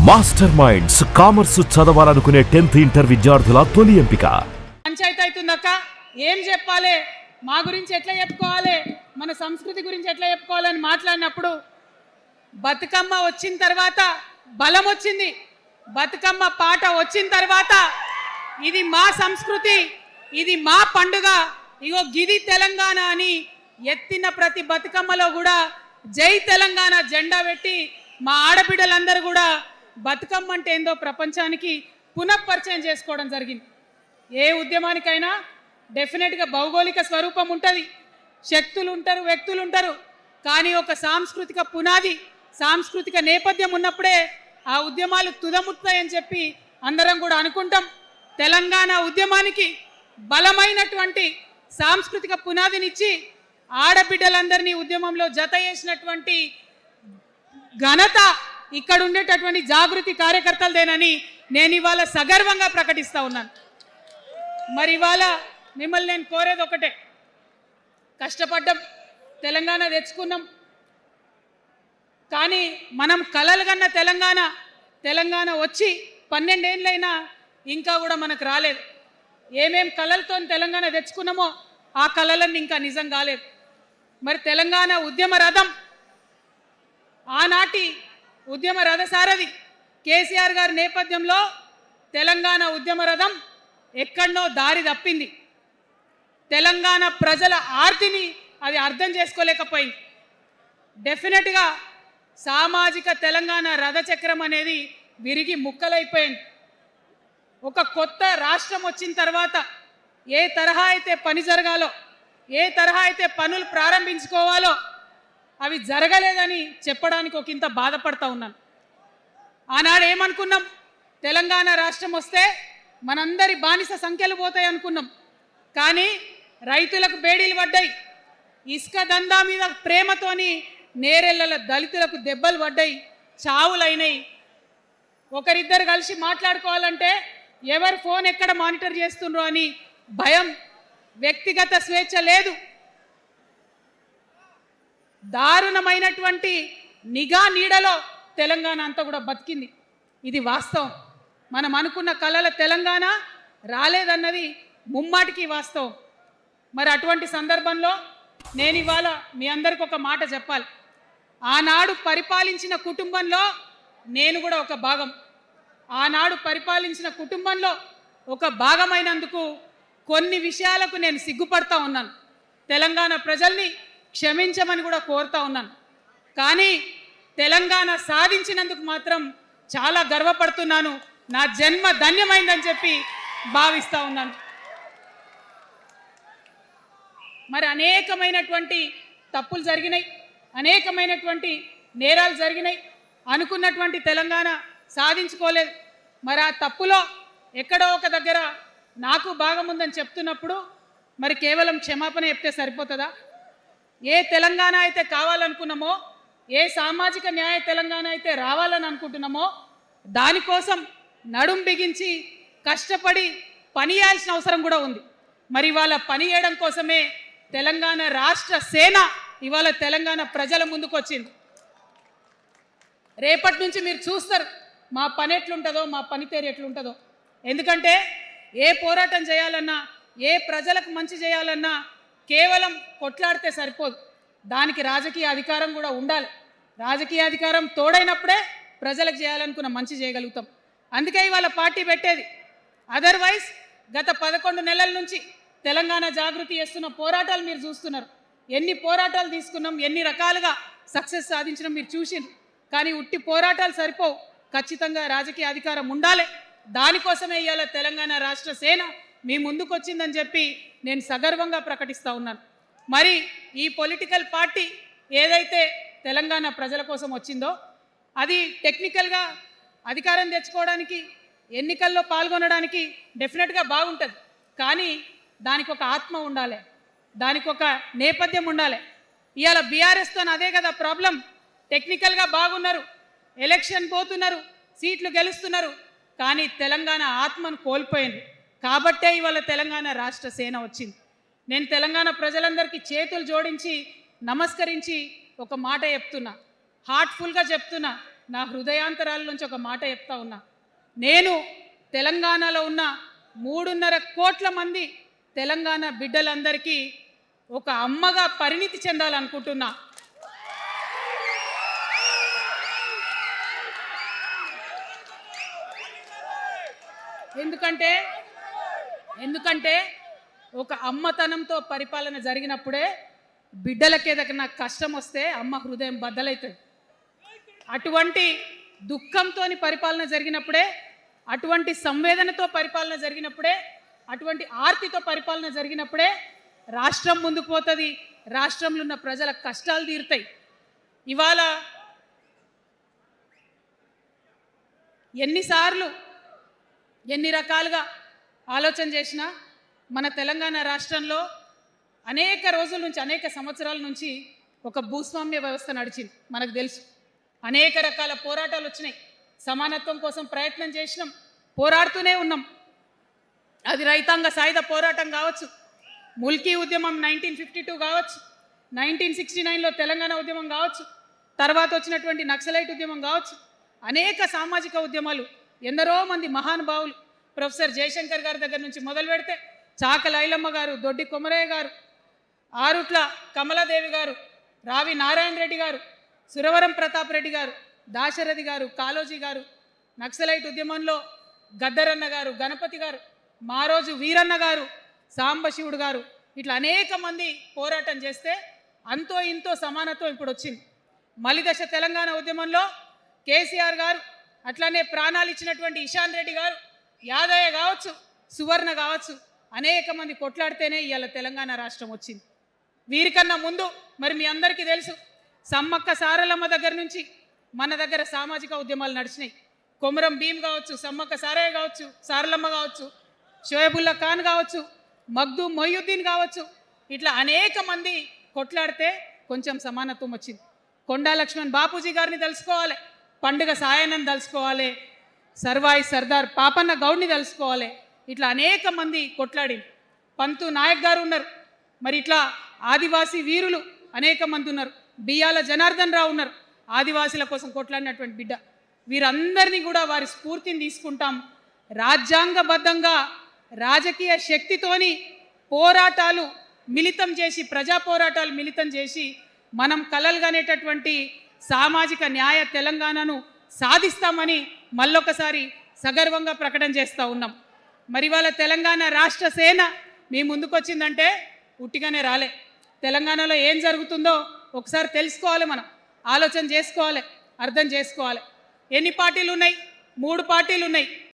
Master minds commerce చదవాలనుకునే 10th inter విద్యార్థుల తొలి ఎంపిక. పంచాయతీ అవుతుందక్క, ఏం చెప్పాలి, మా గురించి ఎట్లా చెప్పుకోవాలి, మన సంస్కృతి గురించి ఎట్లా చెప్పుకోవాలని మాట్లాడినప్పుడు బతుకమ్మ వచ్చిన తర్వాత బలం వచ్చింది. బతుకమ్మ పాట వచ్చిన తర్వాత ఇది మా సంస్కృతి, ఇది మా పండుగ, ఇగో గిది తెలంగాణ అని ఎత్తిన ప్రతి బతుకమ్మలో కూడా జై తెలంగాణ జెండా పెట్టి మా ఆడబిడ్డలందరూ కూడా బతుకమ్మ అంటే ఏందో ప్రపంచానికి పునఃపరిచయం చేసుకోవడం జరిగింది. ఏ ఉద్యమానికైనా డెఫినెట్గా భౌగోళిక స్వరూపం ఉంటుంది, శక్తులు ఉంటారు, వ్యక్తులు ఉంటారు, కానీ ఒక సాంస్కృతిక పునాది, సాంస్కృతిక నేపథ్యం ఉన్నప్పుడే ఆ ఉద్యమాలు తుదముట్టాయని చెప్పి అందరం కూడా అనుకుంటాం. తెలంగాణ ఉద్యమానికి బలమైనటువంటి సాంస్కృతిక పునాదినిచ్చి ఆడబిడ్డలందరినీ ఉద్యమంలో జత చేసినటువంటి ఘనత ఇక్కడ ఉండేటటువంటి జాగృతి కార్యకర్తలదేనని నేను ఇవాళ సగర్వంగా ప్రకటిస్తూ ఉన్నాను. మరి ఇవాళ మిమ్మల్ని నేను కోరేది ఒకటే, కష్టపడ్డాం, తెలంగాణ తెచ్చుకున్నాం, కానీ మనం కలలు కన్న తెలంగాణ వచ్చి 12 ఏళ్ళైనా ఇంకా కూడా మనకు రాలేదు. ఏమేం కలలతో తెలంగాణ తెచ్చుకున్నామో ఆ కలలన్నీ ఇంకా నిజం కాలేదు. మరి తెలంగాణ ఉద్యమ రథం, ఆనాటి ఉద్యమ రథసారథి కేసీఆర్ గారి నేపథ్యంలో తెలంగాణ ఉద్యమ రథం ఎక్కడనో దారి తప్పింది. తెలంగాణ ప్రజల ఆర్తిని అది అర్థం చేసుకోలేకపోయింది. డెఫినెట్గా సామాజిక తెలంగాణ రథచక్రం అనేది విరిగి ముక్కలైపోయింది. ఒక కొత్త రాష్ట్రం వచ్చిన తర్వాత ఏ తరహా అయితే పని జరగాలో, ఏ తరహా అయితే పనులు ప్రారంభించుకోవాలో అవి జరగలేదని చెప్పడానికి ఒకంత బాధపడతా ఉన్నాను. ఆనాడు ఏమనుకున్నాం, తెలంగాణ రాష్ట్రం వస్తే మనందరి బానిస సంఖ్యలు పోతాయి అనుకున్నాం, కానీ రైతులకు బేడీలు పడ్డాయి, ఇసుక దందా మీద ప్రేమతోని నేరెళ్ళ దళితులకు దెబ్బలు పడ్డాయి, చావులైనాయి. ఒకరిద్దరు కలిసి మాట్లాడుకోవాలంటే ఎవరి ఫోన్ ఎక్కడ మానిటర్ చేస్తుండ్రో అని భయం, వ్యక్తిగత స్వేచ్ఛ లేదు, దారుణమైనటువంటి నిఘా నీడలో తెలంగాణ అంతా కూడా బతికింది. ఇది వాస్తవం. మనం అనుకున్న కలల తెలంగాణ రాలేదన్నది ముమ్మాటికి వాస్తవం. మరి అటువంటి సందర్భంలో నేను ఇవాళ మీ అందరికి ఒక మాట చెప్పాలి. ఆనాడు పరిపాలించిన కుటుంబంలో నేను కూడా ఒక భాగం. ఆనాడు పరిపాలించిన కుటుంబంలో ఒక భాగమైనందుకు కొన్ని విషయాలకు నేను సిగ్గుపడతా ఉన్నాను. తెలంగాణ ప్రజల్ని క్షమించమని కూడా కోరుతా ఉన్నాను. కానీ తెలంగాణ సాధించినందుకు మాత్రం చాలా గర్వపడుతున్నాను. నా జన్మ ధన్యమైందని చెప్పి భావిస్తూ ఉన్నాను. మరి అనేకమైనటువంటి తప్పులు జరిగినాయి, అనేకమైనటువంటి నేరాలు జరిగినాయి, అనుకున్నటువంటి తెలంగాణ సాధించుకోలేదు. మరి ఆ తప్పులో ఎక్కడో ఒక దగ్గర నాకు భాగం ఉందని చెప్తున్నప్పుడు మరి కేవలం క్షమాపణ చెప్తే సరిపోతుందా? ఏ తెలంగాణ అయితే కావాలనుకున్నామో, ఏ సామాజిక న్యాయ తెలంగాణ అయితే రావాలని అనుకుంటున్నామో దానికోసం నడుం బిగించి కష్టపడి పని చేయాల్సిన అవసరం కూడా ఉంది. మరి ఇవాళ పని చేయడం కోసమే తెలంగాణ రాష్ట్ర సేన ఇవాళ తెలంగాణ ప్రజల ముందుకు వచ్చింది. రేపటి నుంచి మీరు చూస్తారు మా పని ఎట్లుంటుందో, మా పనితీరు ఎట్లుంటుందో. ఎందుకంటే ఏ పోరాటం చేయాలన్నా, ఏ ప్రజలకు మంచి చేయాలన్నా కేవలం కొట్లాడితే సరిపోదు, దానికి రాజకీయ అధికారం కూడా ఉండాలి. రాజకీయ అధికారం తోడైనప్పుడే ప్రజలకు చేయాలనుకున్న మంచి చేయగలుగుతాం. అందుకే ఇవాళ పార్టీ పెట్టేది. అదర్వైజ్ గత 11 నెలల నుంచి తెలంగాణ జాగృతి చేస్తున్న పోరాటాలు మీరు చూస్తున్నారు. ఎన్ని పోరాటాలు తీసుకున్నాం, ఎన్ని రకాలుగా సక్సెస్ సాధించినాం మీరు చూసిండ్రు. కానీ ఉట్టి పోరాటాలు సరిపోవు, ఖచ్చితంగా రాజకీయ అధికారం ఉండాలి. దానికోసమే ఇవాళ తెలంగాణ రాష్ట్ర సేన మీ ముందుకు వచ్చిందని చెప్పి నేను సగర్వంగా ప్రకటిస్తూ ఉన్నాను. మరి ఈ పొలిటికల్ పార్టీ ఏదైతే తెలంగాణ ప్రజల కోసం వచ్చిందో అది టెక్నికల్గా అధికారం తెచ్చుకోవడానికి, ఎన్నికల్లో పాల్గొనడానికి డెఫినెట్గా బాగుంటుంది. కానీ దానికి ఒక ఆత్మ ఉండాలి, దానికి ఒక నేపథ్యం ఉండాలి. ఇవాళ బీఆర్ఎస్తో అదే కదా ప్రాబ్లం. టెక్నికల్గా బాగున్నారు, ఎలక్షన్ పోతున్నారు, సీట్లు గెలుస్తున్నారు, కానీ తెలంగాణ ఆత్మను కోల్పోయింది. కాబట్టే ఇవాళ తెలంగాణ రాష్ట్ర సేన వచ్చింది. నేను తెలంగాణ ప్రజలందరికీ చేతులు జోడించి నమస్కరించి ఒక మాట చెప్తున్నా, హార్ట్ఫుల్గా చెప్తున్నా, నా హృదయాంతరాల నుంచి ఒక మాట చెప్తా ఉన్నా. నేను తెలంగాణలో ఉన్న 3.5 కోట్ల మంది తెలంగాణ బిడ్డలందరికీ ఒక అమ్మగా పరిణితి చెందాలనుకుంటున్నా. ఎందుకంటే ఒక అమ్మతనంతో పరిపాలన జరిగినప్పుడే బిడ్డలకి ఏదైనా కష్టం వస్తే అమ్మ హృదయం బద్దలవుతుంది. అటువంటి దుఃఖంతో పరిపాలన జరిగినప్పుడే, అటువంటి సంవేదనతో పరిపాలన జరిగినప్పుడే, అటువంటి ఆర్తితో పరిపాలన జరిగినప్పుడే రాష్ట్రం ముందుకు పోతుంది, రాష్ట్రంలో ఉన్న ప్రజల కష్టాలు తీరుతాయి. ఇవాళ ఎన్నిసార్లు ఎన్ని రకాలుగా ఆలోచన చేసినా మన తెలంగాణ రాష్ట్రంలో అనేక రోజుల నుంచి, అనేక సంవత్సరాల నుంచి ఒక భూస్వామ్య వ్యవస్థ నడిచింది. మనకు తెలుసు, అనేక రకాల పోరాటాలు వచ్చినాయి. సమానత్వం కోసం ప్రయత్నం చేసినాం, పోరాడుతూనే ఉన్నాం. అది రైతాంగ సాయుధ పోరాటం కావచ్చు, ముల్కీ ఉద్యమం 1952 కావచ్చు, 1969లో తెలంగాణ ఉద్యమం కావచ్చు, తర్వాత వచ్చినటువంటి నక్సలైట్ ఉద్యమం కావచ్చు, అనేక సామాజిక ఉద్యమాలు, ఎందరో మంది మహానుభావులు, ప్రొఫెసర్ జయశంకర్ గారి దగ్గర నుంచి మొదలు పెడితే చాకల ఐలమ్మ గారు, దొడ్డి కొమరయ్య గారు, ఆరుట్ల కమలాదేవి గారు, రావి నారాయణ రెడ్డి గారు, సురవరం ప్రతాప్ రెడ్డి గారు, దాశరథి గారు, కాళోజీ గారు, నక్సలైట్ ఉద్యమంలో గద్దరన్న గారు, గణపతి గారు, మారోజు వీరన్న గారు, సాంబశివుడు గారు, ఇట్లా అనేక మంది పోరాటం చేస్తే అంతో ఇంతో సమానత్వం ఇప్పుడు వచ్చింది. మలిదశ తెలంగాణ ఉద్యమంలో కేసీఆర్ గారు, అట్లానే ప్రాణాలు ఇచ్చినటువంటి ఇషాన్ రెడ్డి గారు, యాదయ్య కావచ్చు, సువర్ణ కావచ్చు, అనేక మంది కొట్లాడితేనే ఇవాళ తెలంగాణ రాష్ట్రం వచ్చింది. వీరికన్నా ముందు మరి మీ అందరికీ తెలుసు, సమ్మక్క సారలమ్మ దగ్గర నుంచి మన దగ్గర సామాజిక ఉద్యమాలు నడిచినాయి. కొమరం భీమ్ కావచ్చు, సమ్మక్క సారయ్య కావచ్చు, సారలమ్మ కావచ్చు, షోయబుల్లా ఖాన్ కావచ్చు, మగ్దు మొయ్యుద్దీన్ కావచ్చు, ఇట్లా అనేక మంది కొట్లాడితే కొంచెం సమానత్వం వచ్చింది. కొండా లక్ష్మణ్ బాపూజీ గారిని తెలుసుకోవాలి, పండుగ సాయనని తెలుసుకోవాలి, సర్వాయి సర్దార్ పాపన్న గౌడ్ని తెలుసుకోవాలి. ఇట్లా అనేక మంది కొట్లాడింది. పంతు నాయక్ గారు ఉన్నారు, మరి ఇట్లా ఆదివాసీ వీరులు అనేక మంది ఉన్నారు. బియ్యాల జనార్దన్ రావు ఉన్నారు, ఆదివాసీల కోసం కొట్లాడినటువంటి బిడ్డ. వీరందరినీ కూడా వారి స్ఫూర్తిని తీసుకుంటాం. రాజ్యాంగబద్ధంగా రాజకీయ శక్తితోని పోరాటాలు మిళితం చేసి, ప్రజా పోరాటాలు మిళితం చేసి మనం కలలుగనేటటువంటి సామాజిక న్యాయ తెలంగాణను సాధిస్తామని మళ్ళొకసారి సగర్వంగా ప్రకటన చేస్తూ ఉన్నాం. మరి వాళ్ళ తెలంగాణ రాష్ట్ర సేన మీ ముందుకు వచ్చిందంటే ఉట్టిగానే రాలే. తెలంగాణలో ఏం జరుగుతుందో ఒకసారి తెలుసుకోవాలి, మనం ఆలోచన చేసుకోవాలి, అర్థం చేసుకోవాలి. ఎన్ని పార్టీలు ఉన్నాయి? 3 పార్టీలు ఉన్నాయి.